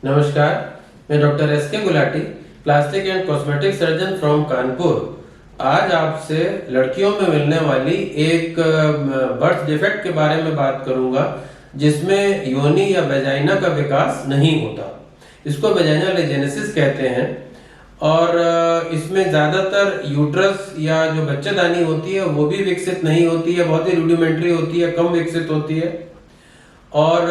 नमस्कार, मैं doctor S के Gulati, plastic and cosmetic surgeon from Kanpur. आज आपसे लड़कियों में मिलने वाली एक बर्थ डिफेक्ट के बारे में बात करूंगा, जिसमें योनि या वेजाइना का विकास नहीं होता। इसको वेजाइनल एजेनेसिस कहते हैं और इसमें ज़्यादातर यूट्रस या जो बच्चेदानी होती है वो भी विकसित नहीं होती है, बहुत ही रूडिमेंट्री होती है, कम विकसित होती है। और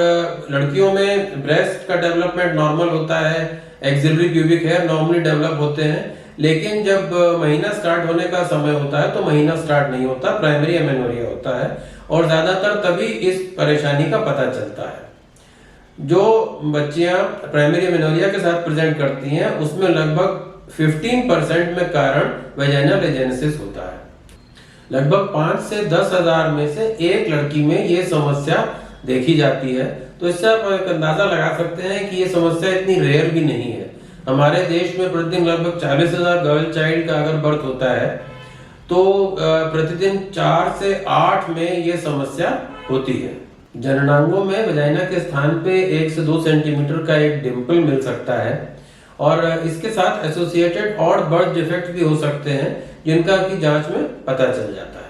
लड़कियों में ब्रेस्ट का डेवलपमेंट नॉर्मल होता है, axillary pubic hair normally develop होते हैं, लेकिन जब महीना स्टार्ट होने का समय होता है तो महीना स्टार्ट नहीं होता, प्राइमरी एमेनोरिया होता है और ज्यादातर तभी इस परेशानी का पता चलता है। जो बच्चियां प्राइमरी एमेनोरिया के साथ प्रेजेंट करती हैं उसमें लगभग 15% में कारण वेजाइनल एजेनेसिस होता है। लगभग 5 से 10 हजार में से एक लड़की में ये समस्या देखी जाती है, तो इससे आप एक अंदाजा लगा सकते हैं कि ये समस्या इतनी रेयर भी नहीं है। हमारे देश में प्रतिदिन लगभग 40,000 गर्ल चाइल्ड का अगर बर्थ होता है तो प्रतिदिन 4 से 8 में ये समस्या होती है। जननांगों में वजाइना के स्थान पे 1 से 2 सेंटीमीटर का एक डिंपल मिल सकता है और इसके साथ एसोसिएटेड और बर्थ डिफेक्ट भी हो सकते हैं, जिनका की जांच में पता चल जाता है।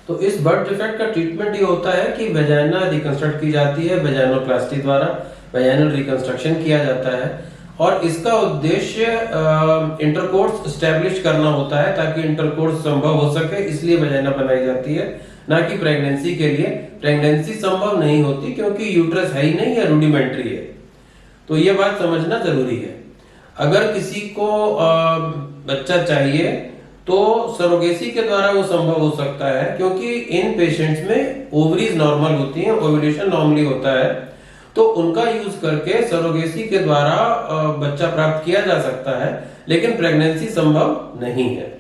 तो इस बर्थ डिफेक्ट का ट्रीटमेंट ये होता है कि वेजाइना रिकंस्ट्रक्ट की जाती है, वेजाइनोप्लास्टी द्वारा वेजाइनल रिकंस्ट्रक्शन किया जाता है और इसका उद्देश्य इंटरकोर्स एस्टेब्लिश करना होता है ताकि इंटरकोर्स संभव हो सके, इसलिए वेजाइना बनाई जाती है, ना कि प्रेगनेंसी के लिए। प्रेगनेंसी संभव नहीं होती क्योंकि यूट्रस है ही नहीं है, रूडिमेंट्री है। तो ये बात समझना जरूरी है। अगर किसी को बच्चा चाहिए तो सरोगेसी के द्वारा वो संभव हो सकता है, क्योंकि इन पेशेंट्स में ओवरीज नॉर्मल होती हैं, ओव्यूलेशन नॉर्मली होता है, तो उनका यूज करके सरोगेसी के द्वारा बच्चा प्राप्त किया जा सकता है, लेकिन प्रेगनेंसी संभव नहीं है।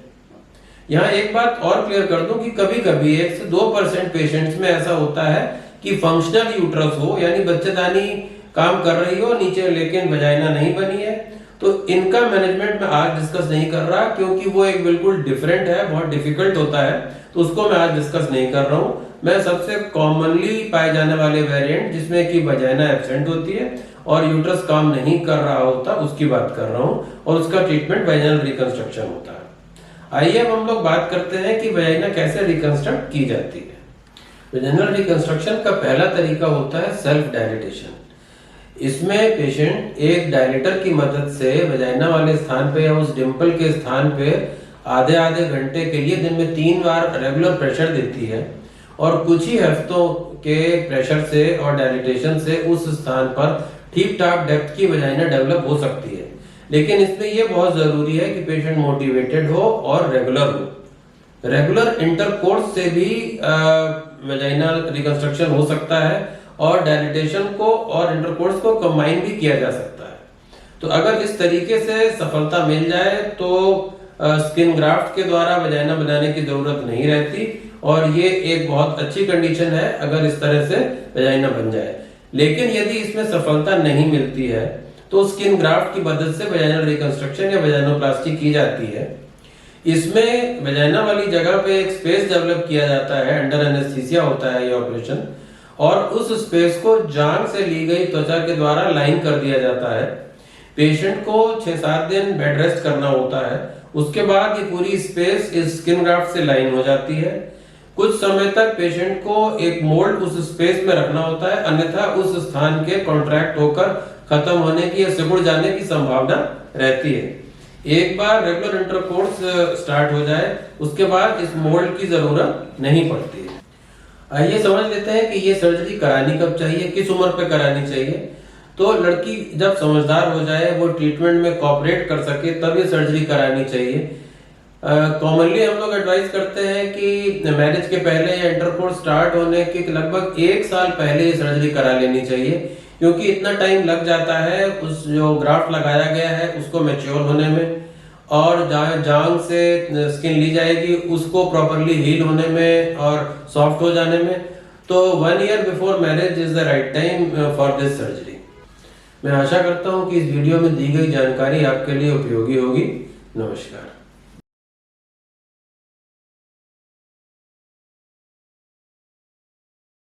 यहाँ एक बात और क्लियर कर दूं कि कभी कभी 1 से 2% पेशेंट्स में ऐसा होता है कि फंक्शनल यूट्रस हो, यानी बच्चेदानी काम कर रही हो नीचे, लेकिन वजाइना नहीं बनी है। तो इनका मैनेजमेंट मैं आज डिस्कस नहीं कर रहा, क्योंकि वो एक बिल्कुल डिफरेंट है, बहुत डिफिकल्ट होता है, तो उसको मैं आज डिस्कस नहीं कर रहा हूँ। मैं सबसे कॉमनली पाए जाने वाले वेरिएंट, जिसमें कि वजाइना एब्सेंट होती है और यूट्रस काम नहीं कर रहा होता, उसकी बात कर रहा हूँ और उसका ट्रीटमेंट वेजाइनल रिकंस्ट्रक्शन होता है। आइए अब हम लोग बात करते हैं कि वजाइना कैसे रिकंस्ट्रक्ट की जाती है। वेजाइनल रिकंस्ट्रक्शन का पहला तरीका होता है सेल्फ डायलिटेशन। इसमें पेशेंट एक डायलेटर की मदद से वजाइना वाले स्थान पे या उस डिंपल के स्थान पे आधे घंटे के लिए दिन में 3 बार रेगुलर प्रेशर देती है और कुछ ही हफ्तों के प्रेशर से और डायलिटेशन से उस स्थान पर ठीक ठाक डेप्थ की वजाइना डेवलप हो सकती है। लेकिन इसमें यह बहुत जरूरी है कि पेशेंट मोटिवेटेड हो और रेगुलर हो। रेगुलर इंटरकोर्स से भी वजाइना रिकंस्ट्रक्शन हो सकता है और डायलिटेशन को और इंटरकोर्स को कंबाइन भी किया जा सकता है। तो अगर इस तरीके से सफलता मिल जाए तो स्किन ग्राफ्ट के द्वारा वजाइना बनाने की जरूरत नहीं रहती और ये एक बहुत अच्छी कंडीशन है अगर इस तरह से वजाइना बन जाए। लेकिन यदि इसमें सफलता नहीं मिलती है तो स्किन ग्राफ्ट की मदद से वजाइनल रिकंस्ट्रक्शन या वजाइनोप्लास्टी की जाती है। इसमें वजाइना वाली जगह पे एक स्पेस डेवलप किया जाता है, अंडर एनेस्थीसिया होता है ये ऑपरेशन, और उस स्पेस को जांघ से ली गई त्वचा के द्वारा लाइन कर दिया जाता है। पेशेंट को 6-7 दिन बेड रेस्ट करना होता है। उसके बाद ये पूरी स्पेस इस स्किन ग्राफ्ट से लाइन हो जाती है। कुछ समय तक पेशेंट को एक मोल्ड उस स्पेस में रखना होता है, अन्यथा उस स्थान के कॉन्ट्रैक्ट होकर खत्म होने की या सिकुड़ जाने की संभावना रहती है। एक बार रेगुलर इंटरकोर्स स्टार्ट हो जाए उसके बाद इस मोल्ड की जरूरत नहीं पड़ती है। आइए समझ लेते हैं कि ये सर्जरी करानी कब चाहिए, किस उम्र पे करानी चाहिए। तो लड़की जब समझदार हो जाए, वो ट्रीटमेंट में कोऑपरेट कर सके, तब ये सर्जरी करानी चाहिए। कॉमनली हम लोग एडवाइस करते हैं कि मैरिज के पहले या इंटरकोर्स स्टार्ट होने के लगभग 1 साल पहले ये सर्जरी करा लेनी चाहिए, क्योंकि इतना टाइम लग जाता है उस जो ग्राफ्ट लगाया गया है उसको मैच्योर होने में, और जांघ से स्किन ली जाएगी उसको प्रॉपरली हील होने में और सॉफ्ट हो जाने में। तो 1 year before marriage is the right time for this surgery. मैं आशा करता हूं कि इस वीडियो में दी गई जानकारी आपके लिए उपयोगी होगी। नमस्कार।